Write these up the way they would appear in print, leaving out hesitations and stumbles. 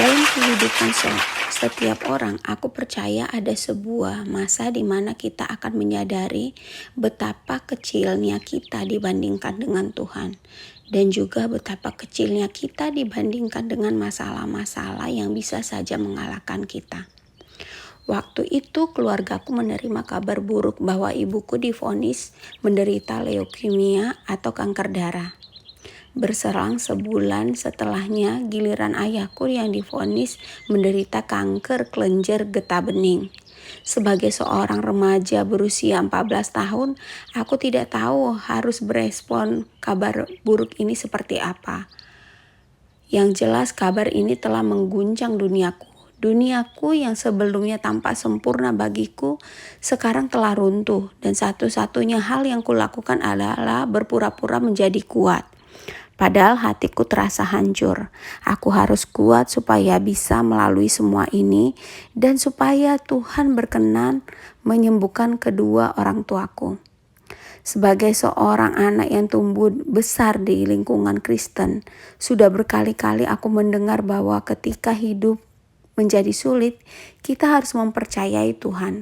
Dalam kehidupan setiap orang, aku percaya ada sebuah masa di mana kita akan menyadari betapa kecilnya kita dibandingkan dengan Tuhan. Dan juga betapa kecilnya kita dibandingkan dengan masalah-masalah yang bisa saja mengalahkan kita. Waktu itu keluargaku menerima kabar buruk bahwa ibuku divonis menderita leukemia atau kanker darah. Berselang sebulan setelahnya, giliran ayahku yang divonis menderita kanker kelenjar getah bening. Sebagai seorang remaja berusia 14 tahun, aku tidak tahu harus berespon kabar buruk ini seperti apa. Yang jelas kabar ini telah mengguncang duniaku. Duniaku yang sebelumnya tampak sempurna bagiku, sekarang telah runtuh, dan satu-satunya hal yang kulakukan adalah berpura-pura menjadi kuat. Padahal hatiku terasa hancur. Aku harus kuat supaya bisa melalui semua ini dan supaya Tuhan berkenan menyembuhkan kedua orang tuaku. Sebagai seorang anak yang tumbuh besar di lingkungan Kristen, sudah berkali-kali aku mendengar bahwa ketika hidup menjadi sulit, kita harus mempercayai Tuhan.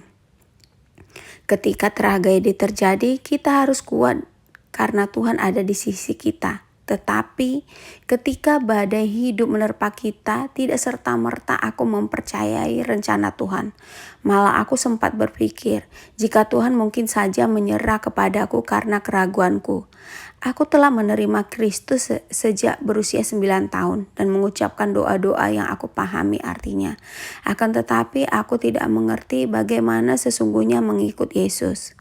Ketika tragedi terjadi, kita harus kuat karena Tuhan ada di sisi kita. Tetapi ketika badai hidup menerpa kita, tidak serta-merta aku mempercayai rencana Tuhan. Malah aku sempat berpikir, jika Tuhan mungkin saja menyerah kepadaku karena keraguanku. Aku telah menerima Kristus sejak berusia 9 tahun dan mengucapkan doa-doa yang aku pahami artinya. Akan tetapi aku tidak mengerti bagaimana sesungguhnya mengikut Yesus.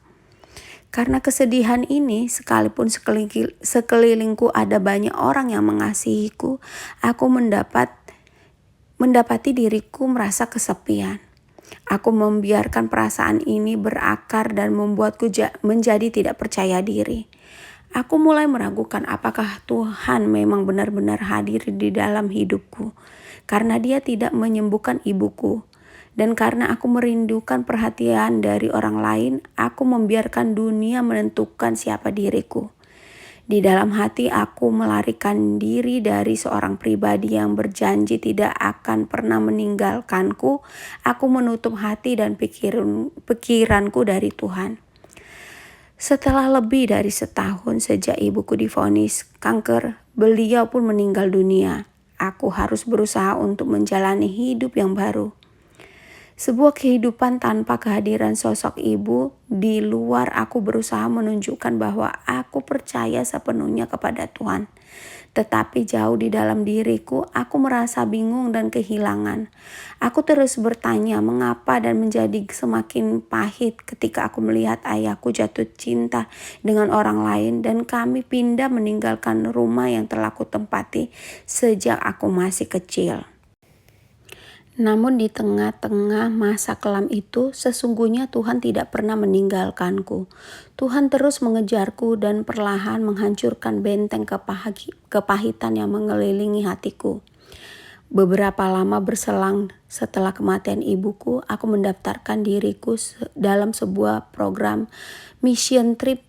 Karena kesedihan ini, sekalipun sekelilingku ada banyak orang yang mengasihiku, aku mendapati diriku merasa kesepian. Aku membiarkan perasaan ini berakar dan membuatku menjadi tidak percaya diri. Aku mulai meragukan apakah Tuhan memang benar-benar hadir di dalam hidupku, karena Dia tidak menyembuhkan ibuku. Dan karena aku merindukan perhatian dari orang lain, aku membiarkan dunia menentukan siapa diriku. Di dalam hati aku melarikan diri dari seorang pribadi yang berjanji tidak akan pernah meninggalkanku. Aku menutup hati dan pikiranku dari Tuhan. Setelah lebih dari setahun sejak ibuku divonis kanker, beliau pun meninggal dunia. Aku harus berusaha untuk menjalani hidup yang baru. Sebuah kehidupan tanpa kehadiran sosok ibu, di luar aku berusaha menunjukkan bahwa aku percaya sepenuhnya kepada Tuhan. Tetapi jauh di dalam diriku, aku merasa bingung dan kehilangan. Aku terus bertanya mengapa dan menjadi semakin pahit ketika aku melihat ayahku jatuh cinta dengan orang lain dan kami pindah meninggalkan rumah yang telah kutempati sejak aku masih kecil. Namun di tengah-tengah masa kelam itu, sesungguhnya Tuhan tidak pernah meninggalkanku. Tuhan terus mengejarku dan perlahan menghancurkan benteng kepahitan yang mengelilingi hatiku. Beberapa lama berselang setelah kematian ibuku, aku mendaftarkan diriku dalam sebuah program mission trip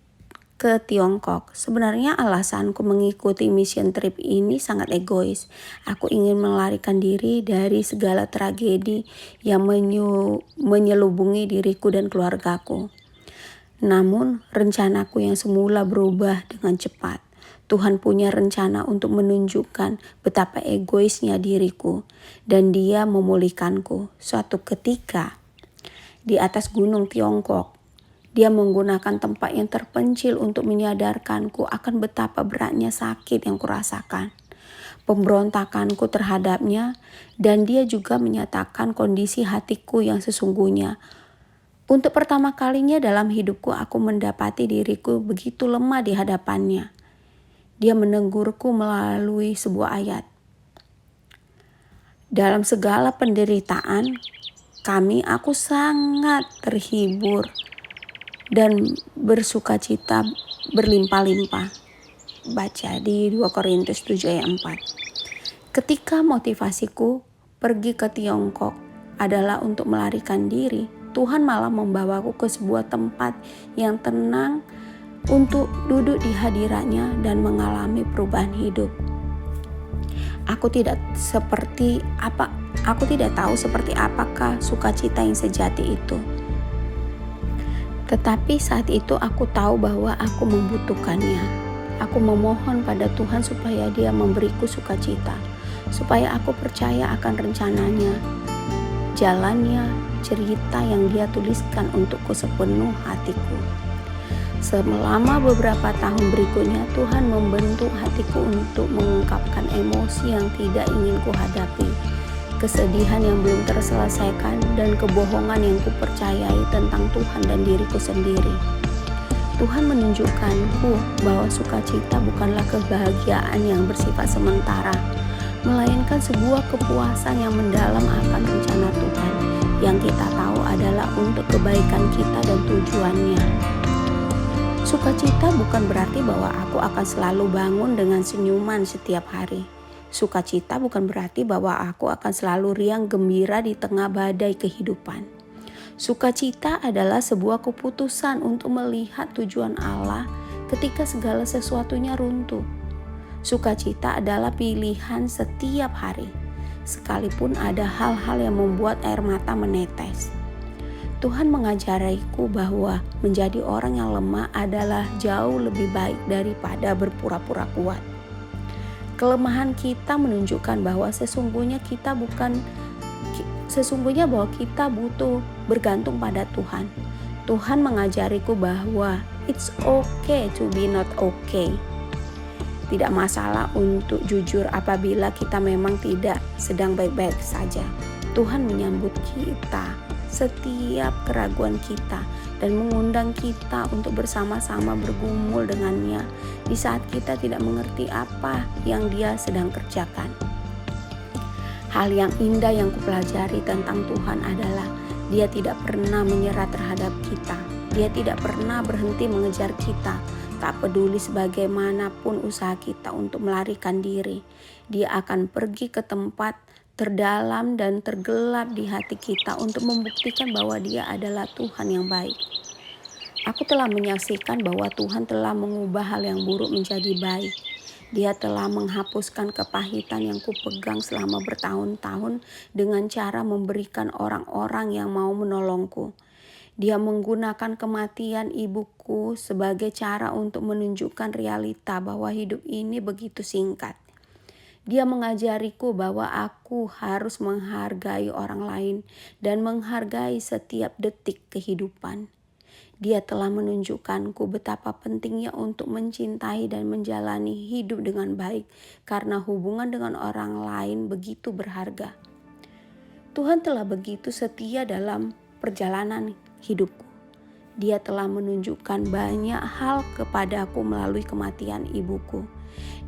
ke Tiongkok. Sebenarnya alasanku mengikuti mission trip ini sangat egois. Aku ingin melarikan diri dari segala tragedi yang menyelubungi diriku dan keluargaku. Namun rencanaku yang semula berubah dengan cepat. Tuhan punya rencana untuk menunjukkan betapa egoisnya diriku dan Dia memulihkanku. Suatu ketika di atas gunung Tiongkok, Dia menggunakan tempat yang terpencil untuk menyadarkanku akan betapa beratnya sakit yang kurasakan, pemberontakanku terhadapnya, dan Dia juga menyatakan kondisi hatiku yang sesungguhnya. Untuk pertama kalinya dalam hidupku aku mendapati diriku begitu lemah di hadapannya. Dia menegurku melalui sebuah ayat. Dalam segala penderitaan aku sangat terhibur dan bersukacita berlimpah-limpah. Baca di 2 Korintus 7 ayat 4. Ketika motivasiku pergi ke Tiongkok adalah untuk melarikan diri, Tuhan malah membawaku ke sebuah tempat yang tenang untuk duduk di hadiratnya dan mengalami perubahan hidup. Aku tidak tahu seperti apakah sukacita yang sejati itu. Tetapi saat itu aku tahu bahwa aku membutuhkannya. Aku memohon pada Tuhan supaya Dia memberiku sukacita, supaya aku percaya akan rencananya, jalannya, cerita yang Dia tuliskan untukku sepenuh hatiku. Selama beberapa tahun berikutnya, Tuhan membentuk hatiku untuk mengungkapkan emosi yang tidak ingin kuhadapi, kesedihan yang belum terselesaikan, dan kebohongan yang kupercayai tentang Tuhan dan diriku sendiri. Tuhan menunjukkanku bahwa sukacita bukanlah kebahagiaan yang bersifat sementara, melainkan sebuah kepuasan yang mendalam akan rencana Tuhan, yang kita tahu adalah untuk kebaikan kita dan tujuannya. Sukacita bukan berarti bahwa aku akan selalu bangun dengan senyuman setiap hari. Sukacita bukan berarti bahwa aku akan selalu riang gembira di tengah badai kehidupan. Sukacita adalah sebuah keputusan untuk melihat tujuan Allah ketika segala sesuatunya runtuh. Sukacita adalah pilihan setiap hari, sekalipun ada hal-hal yang membuat air mata menetes. Tuhan mengajariku bahwa menjadi orang yang lemah adalah jauh lebih baik daripada berpura-pura kuat. Kelemahan kita menunjukkan bahwa sesungguhnya bahwa kita butuh bergantung pada Tuhan. Tuhan mengajariku bahwa it's okay to be not okay. Tidak masalah untuk jujur apabila kita memang tidak sedang baik-baik saja. Tuhan menyambut kita, setiap keraguan kita, dan mengundang kita untuk bersama-sama bergumul dengannya di saat kita tidak mengerti apa yang Dia sedang kerjakan. Hal yang indah yang kupelajari tentang Tuhan adalah Dia tidak pernah menyerah terhadap kita. Dia tidak pernah berhenti mengejar kita, tak peduli sebagaimanapun usaha kita untuk melarikan diri. Dia akan pergi ke tempat terdalam dan tergelap di hati kita untuk membuktikan bahwa Dia adalah Tuhan yang baik. Aku telah menyaksikan bahwa Tuhan telah mengubah hal yang buruk menjadi baik. Dia telah menghapuskan kepahitan yang kupegang selama bertahun-tahun dengan cara memberikan orang-orang yang mau menolongku. Dia menggunakan kematian ibuku sebagai cara untuk menunjukkan realita bahwa hidup ini begitu singkat. Dia mengajariku bahwa aku harus menghargai orang lain dan menghargai setiap detik kehidupan. Dia telah menunjukkanku betapa pentingnya untuk mencintai dan menjalani hidup dengan baik karena hubungan dengan orang lain begitu berharga. Tuhan telah begitu setia dalam perjalanan hidupku. Dia telah menunjukkan banyak hal kepadaku melalui kematian ibuku.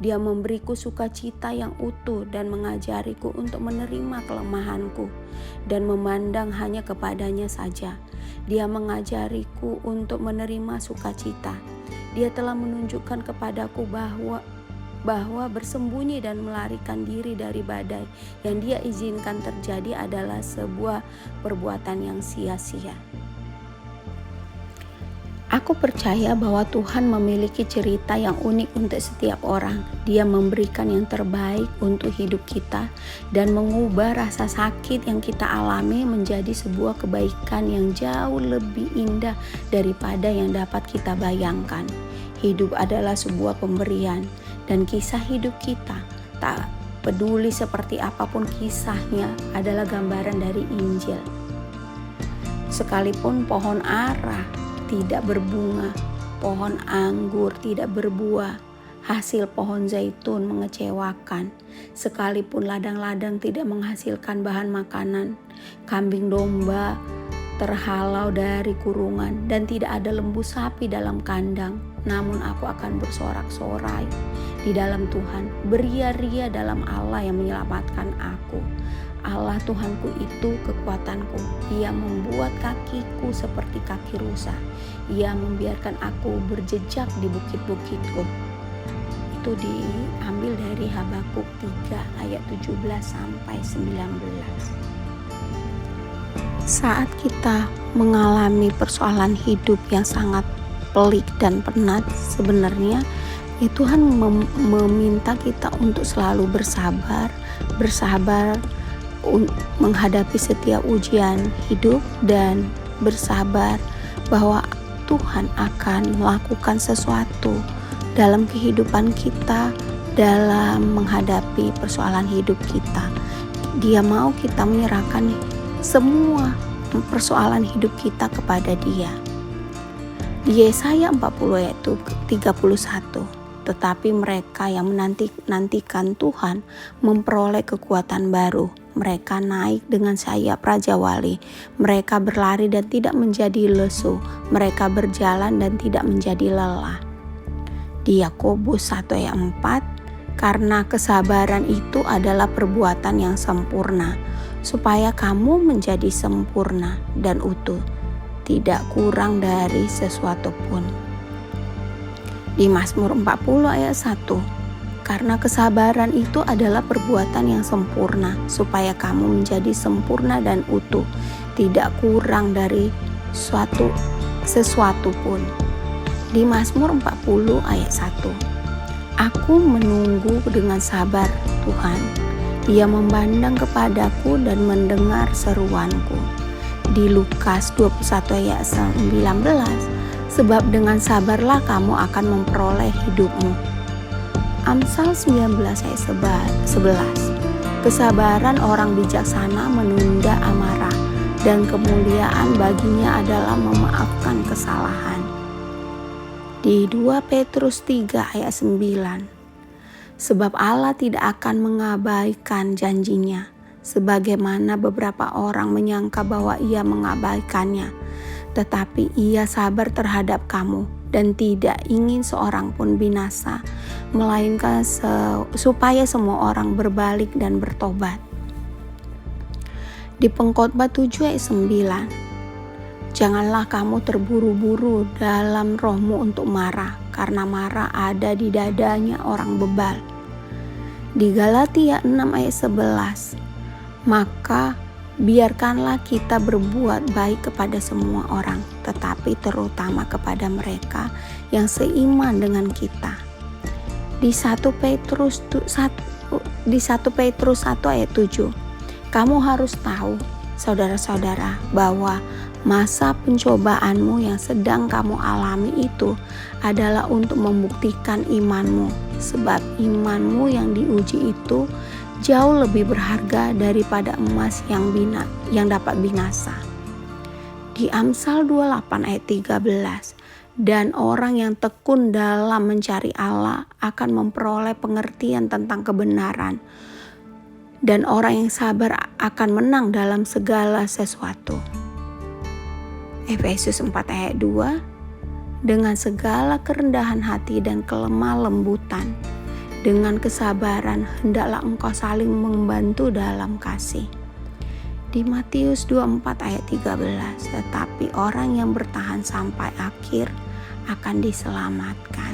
Dia memberiku sukacita yang utuh dan mengajariku untuk menerima kelemahanku dan memandang hanya kepadanya saja. Dia mengajariku untuk menerima sukacita. Dia telah menunjukkan kepadaku bahwa bersembunyi dan melarikan diri dari badai yang Dia izinkan terjadi adalah sebuah perbuatan yang sia-sia. Aku percaya bahwa Tuhan memiliki cerita yang unik untuk setiap orang. Dia memberikan yang terbaik untuk hidup kita dan mengubah rasa sakit yang kita alami menjadi sebuah kebaikan yang jauh lebih indah daripada yang dapat kita bayangkan. Hidup adalah sebuah pemberian dan kisah hidup kita, tak peduli seperti apapun kisahnya, adalah gambaran dari Injil. Sekalipun pohon ara tidak berbunga, pohon anggur tidak berbuah, hasil pohon zaitun mengecewakan, sekalipun ladang-ladang tidak menghasilkan bahan makanan, kambing domba terhalau dari kurungan, dan tidak ada lembu sapi dalam kandang, namun aku akan bersorak-sorai di dalam Tuhan, beria-ria dalam Allah yang menyelamatkan aku. Allah Tuhanku itu kekuatanku. Ia membuat kakiku seperti kaki rusa. Ia membiarkan aku berjejak di bukit-bukitku. Itu diambil dari Habakuk 3 ayat 17 sampai 19. Saat kita mengalami persoalan hidup yang sangat pelik dan penat, sebenarnya Ya Tuhan meminta kita untuk selalu bersabar menghadapi setiap ujian hidup dan bersabar bahwa Tuhan akan melakukan sesuatu dalam kehidupan kita dalam menghadapi persoalan hidup kita. Dia mau kita menyerahkan semua persoalan hidup kita kepada Dia. Di Yesaya 40 ayat 31, tetapi mereka yang menantikan Tuhan memperoleh kekuatan baru. Mereka naik dengan sayap Raja Wali. Mereka berlari dan tidak menjadi lesu. Mereka berjalan dan tidak menjadi lelah. Di Yakobus 1 ayat 4, karena kesabaran itu adalah perbuatan yang sempurna, supaya kamu menjadi sempurna dan utuh, tidak kurang dari sesuatu pun. Di Mazmur 40 ayat 1, karena kesabaran itu adalah perbuatan yang sempurna, supaya kamu menjadi sempurna dan utuh, tidak kurang dari sesuatu pun. Di Mazmur 40 ayat 1, aku menunggu dengan sabar Tuhan, Dia memandang kepadaku dan mendengar seruanku. Di Lukas 21 ayat 19, sebab dengan sabarlah kamu akan memperoleh hidupmu. Amsal 19 ayat 11, kesabaran orang bijaksana menunda amarah, dan kemuliaan baginya adalah memaafkan kesalahan. Di 2 Petrus 3 ayat 9, sebab Allah tidak akan mengabaikan janjinya, sebagaimana beberapa orang menyangka bahwa Ia mengabaikannya, tetapi Ia sabar terhadap kamu dan tidak ingin seorang pun binasa, melainkan supaya semua orang berbalik dan bertobat. Di Pengkhotbah 7 ayat 9, janganlah kamu terburu-buru dalam rohmu untuk marah, karena marah ada di dadanya orang bebal. Di Galatia 6 ayat 11, maka biarkanlah kita berbuat baik kepada semua orang, tetapi terutama kepada mereka yang seiman dengan kita. Di 1 Petrus 1 ayat 7, kamu harus tahu, saudara-saudara, bahwa masa pencobaanmu yang sedang kamu alami itu adalah untuk membuktikan imanmu, sebab imanmu yang diuji itu jauh lebih berharga daripada emas yang dapat binasa. Di Amsal 28 ayat 13, dan orang yang tekun dalam mencari Allah akan memperoleh pengertian tentang kebenaran, dan orang yang sabar akan menang dalam segala sesuatu. Efesus 4 ayat 2, dengan segala kerendahan hati dan kelemah lembutan, dengan kesabaran hendaklah engkau saling membantu dalam kasih. Di Matius 24 ayat 13, tetapi orang yang bertahan sampai akhir akan diselamatkan.